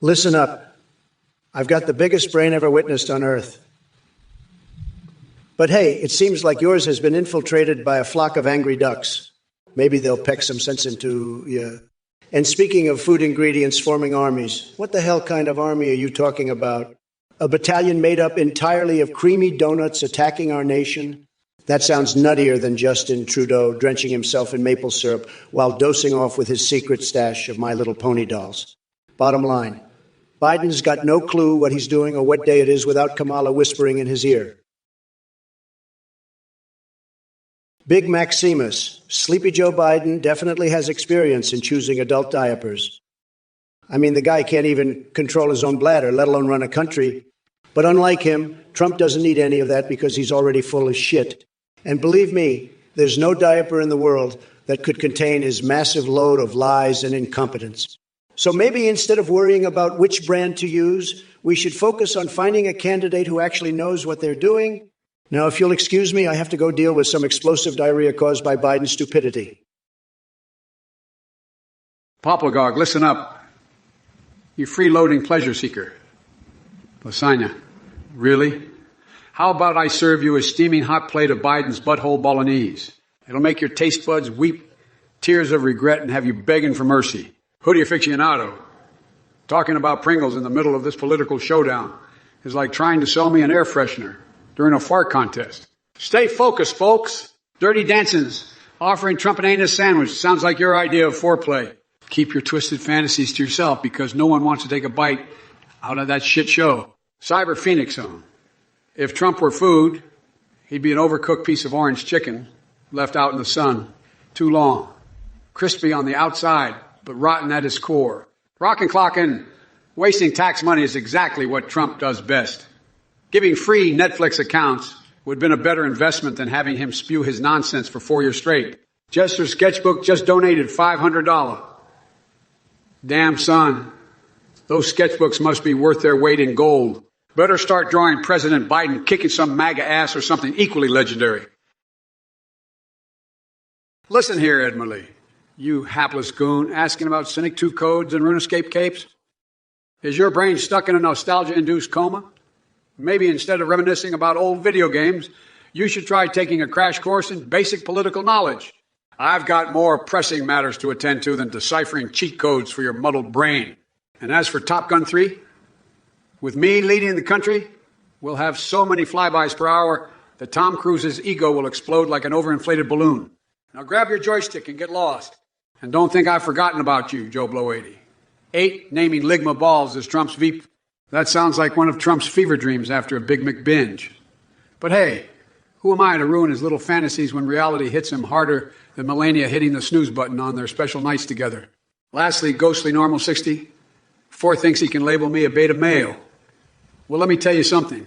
Listen up. I've got the biggest brain ever witnessed on Earth. But hey, it seems like yours has been infiltrated by a flock of angry ducks. Maybe they'll peck some sense into you. And speaking of food ingredients forming armies, what the hell kind of army are you talking about? A battalion made up entirely of creamy donuts attacking our nation? That sounds nuttier than Justin Trudeau drenching himself in maple syrup while dosing off with his secret stash of My Little Pony dolls. Bottom line, Biden's got no clue what he's doing or what day it is without Kamala whispering in his ear. Big Maximus, Sleepy Joe Biden definitely has experience in choosing adult diapers. I mean, the guy can't even control his own bladder, let alone run a country. But unlike him, Trump doesn't need any of that because he's already full of shit. And believe me, there's no diaper in the world that could contain his massive load of lies and incompetence. So maybe instead of worrying about which brand to use, we should focus on finding a candidate who actually knows what they're doing. Now, if you'll excuse me, I have to go deal with some explosive diarrhea caused by Biden's stupidity. Popplegog, listen up. You freeloading pleasure seeker. Lasagna. Really? How about I serve you a steaming hot plate of Biden's butthole bolognese? It'll make your taste buds weep tears of regret and have you begging for mercy. Hootie aficionado. Talking about Pringles in the middle of this political showdown is like trying to sell me an air freshener during a fart contest. Stay focused, folks. Dirty Dancing's offering Trump an anus sandwich. Sounds like your idea of foreplay. Keep your twisted fantasies to yourself because no one wants to take a bite out of that shit show. Cyber Phoenix Zone. If Trump were food, he'd be an overcooked piece of orange chicken left out in the sun too long. Crispy on the outside, but rotten at his core. Rockin' clockin', wasting tax money is exactly what Trump does best. Giving free Netflix accounts would have been a better investment than having him spew his nonsense for 4 years straight. Jester Sketchbook just donated $500. Damn, son. Those sketchbooks must be worth their weight in gold. Better start drawing President Biden kicking some MAGA ass or something equally legendary. Listen here, Ed Malie. You hapless goon asking about Cynic 2 codes and RuneScape capes? Is your brain stuck in a nostalgia-induced coma? Maybe instead of reminiscing about old video games, you should try taking a crash course in basic political knowledge. I've got more pressing matters to attend to than deciphering cheat codes for your muddled brain. And as for Top Gun 3, with me leading the country, we'll have so many flybys per hour that Tom Cruise's ego will explode like an overinflated balloon. Now grab your joystick and get lost. And don't think I've forgotten about you, Joe Blow 80. 8, naming Ligma balls as Trump's VP. That sounds like one of Trump's fever dreams after a Big McBinge. But hey, who am I to ruin his little fantasies when reality hits him harder than Melania hitting the snooze button on their special nights together? Lastly, Ghostly Normal 60. 4 thinks he can label me a beta male. Well, let me tell you something.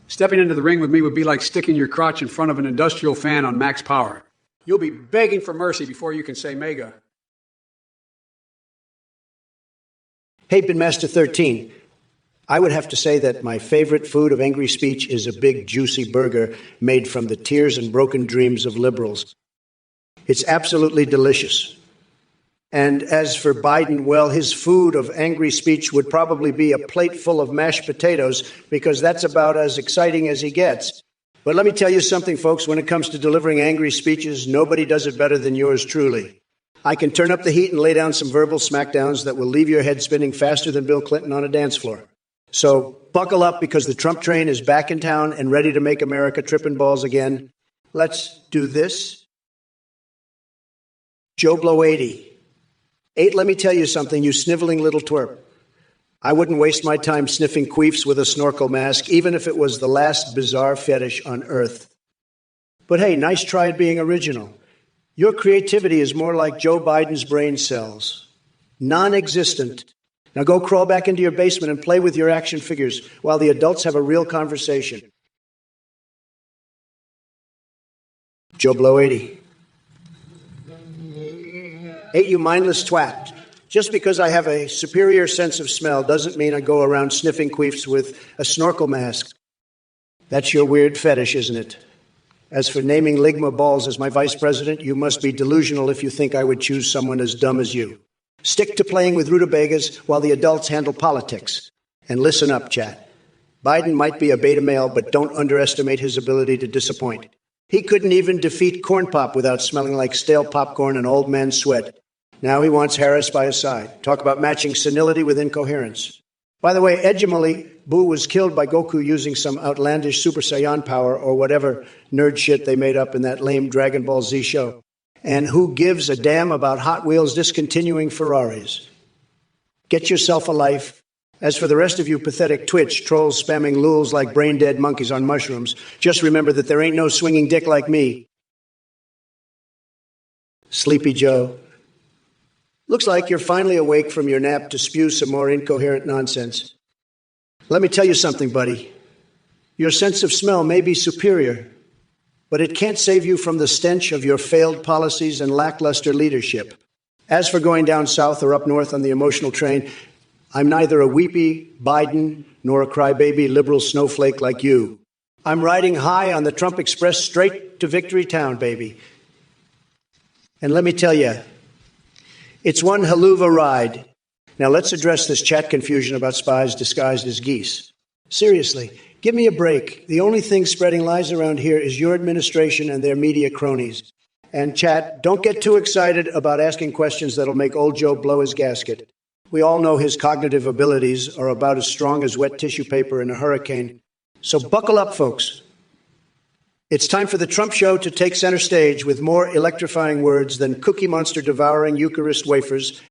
Stepping into the ring with me would be like sticking your crotch in front of an industrial fan on max power. You'll be begging for mercy before you can say mega. Hey, Binmaster 13. I would have to say that my favorite food of angry speech is a big, juicy burger made from the tears and broken dreams of liberals. It's absolutely delicious. And as for Biden, well, his food of angry speech would probably be a plate full of mashed potatoes because that's about as exciting as he gets. But let me tell you something, folks, when it comes to delivering angry speeches, nobody does it better than yours truly. I can turn up the heat and lay down some verbal smackdowns that will leave your head spinning faster than Bill Clinton on a dance floor. So buckle up because the Trump train is back in town and ready to make America tripping balls again. Let's do this. Joe Blow 80. 8, let me tell you something, you sniveling little twerp. I wouldn't waste my time sniffing queefs with a snorkel mask, even if it was the last bizarre fetish on Earth. But hey, nice try at being original. Your creativity is more like Joe Biden's brain cells. Non-existent. Now go crawl back into your basement and play with your action figures while the adults have a real conversation. Joe Blow 80. 8, you mindless twat. Just because I have a superior sense of smell doesn't mean I go around sniffing queefs with a snorkel mask. That's your weird fetish, isn't it? As for naming Ligma balls as my vice president, you must be delusional if you think I would choose someone as dumb as you. Stick to playing with rutabagas while the adults handle politics. And listen up, chat. Biden might be a beta male, but don't underestimate his ability to disappoint. He couldn't even defeat Corn Pop without smelling like stale popcorn and old man sweat. Now he wants Harris by his side. Talk about matching senility with incoherence. By the way, Edgemali, Boo was killed by Goku using some outlandish Super Saiyan power or whatever nerd shit they made up in that lame Dragon Ball Z show. And who gives a damn about Hot Wheels discontinuing Ferraris? Get yourself a life. As for the rest of you pathetic Twitch trolls spamming lulz like brain-dead monkeys on mushrooms, just remember that there ain't no swinging dick like me. Sleepy Joe. Looks like you're finally awake from your nap to spew some more incoherent nonsense. Let me tell you something, buddy. Your sense of smell may be superior, but it can't save you from the stench of your failed policies and lackluster leadership. As for going down south or up north on the emotional train, I'm neither a weepy Biden nor a crybaby liberal snowflake like you. I'm riding high on the Trump Express straight to Victory Town, baby. And let me tell you, it's one haluva ride. Now let's address this chat confusion about spies disguised as geese. Seriously, give me a break. The only thing spreading lies around here is your administration and their media cronies. And chat, don't get too excited about asking questions that'll make old Joe blow his gasket. We all know his cognitive abilities are about as strong as wet tissue paper in a hurricane. So buckle up, folks. It's time for the Trump Show to take center stage with more electrifying words than Cookie Monster devouring Eucharist wafers.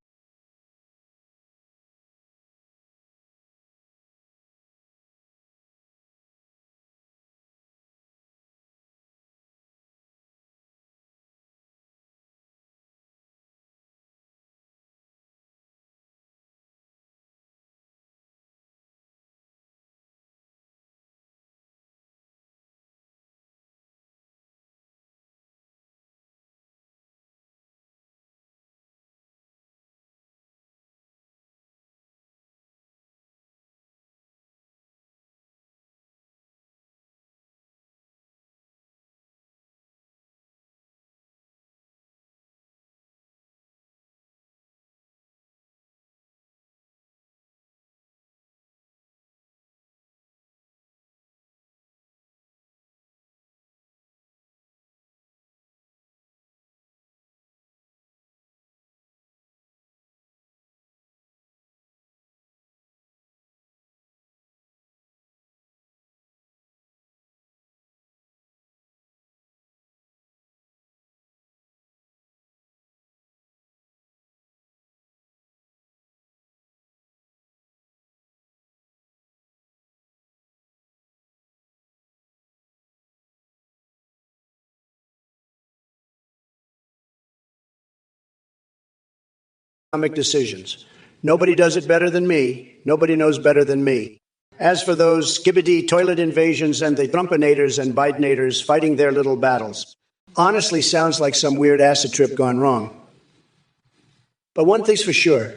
Decisions. Nobody does it better than me. Nobody knows better than me. As for those skibbity toilet invasions and the Trumpinators and Bidenators fighting their little battles, honestly sounds like some weird acid trip gone wrong. But one thing's for sure.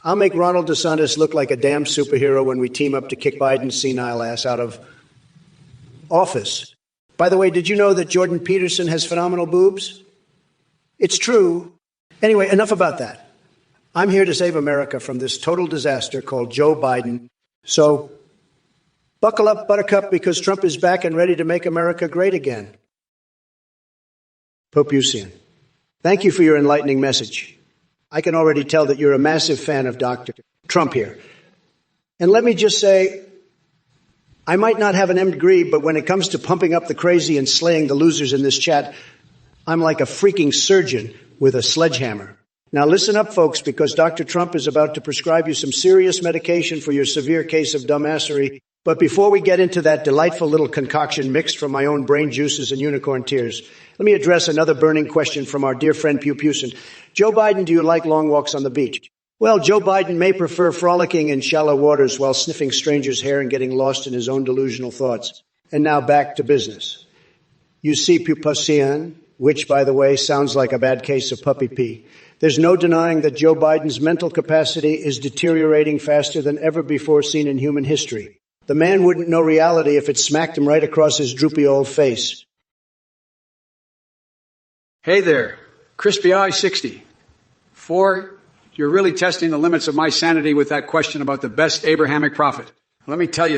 I'll make Ronald DeSantis look like a damn superhero when we team up to kick Biden's senile ass out of office. By the way, did you know that Jordan Peterson has phenomenal boobs? It's true. Anyway, enough about that. I'm here to save America from this total disaster called Joe Biden. So buckle up, Buttercup, because Trump is back and ready to make America great again. Popusian. Thank you for your enlightening message. I can already tell that you're a massive fan of Dr. Trump here. And let me just say, I might not have an M degree, but when it comes to pumping up the crazy and slaying the losers in this chat, I'm like a freaking surgeon with a sledgehammer. Now listen up, folks, because Dr. Trump is about to prescribe you some serious medication for your severe case of dumbassery. But before we get into that delightful little concoction mixed from my own brain juices and unicorn tears, let me address another burning question from our dear friend Pew Pewson. Joe Biden, do you like long walks on the beach? Well, Joe Biden may prefer frolicking in shallow waters while sniffing strangers' hair and getting lost in his own delusional thoughts. And now back to business. You see, Pupusian, which, by the way, sounds like a bad case of puppy pee. There's no denying that Joe Biden's mental capacity is deteriorating faster than ever before seen in human history. The man wouldn't know reality if it smacked him right across his droopy old face. Hey there, Crispy Eye 60. 4 You're really testing the limits of my sanity with that question about the best Abrahamic prophet. Let me tell you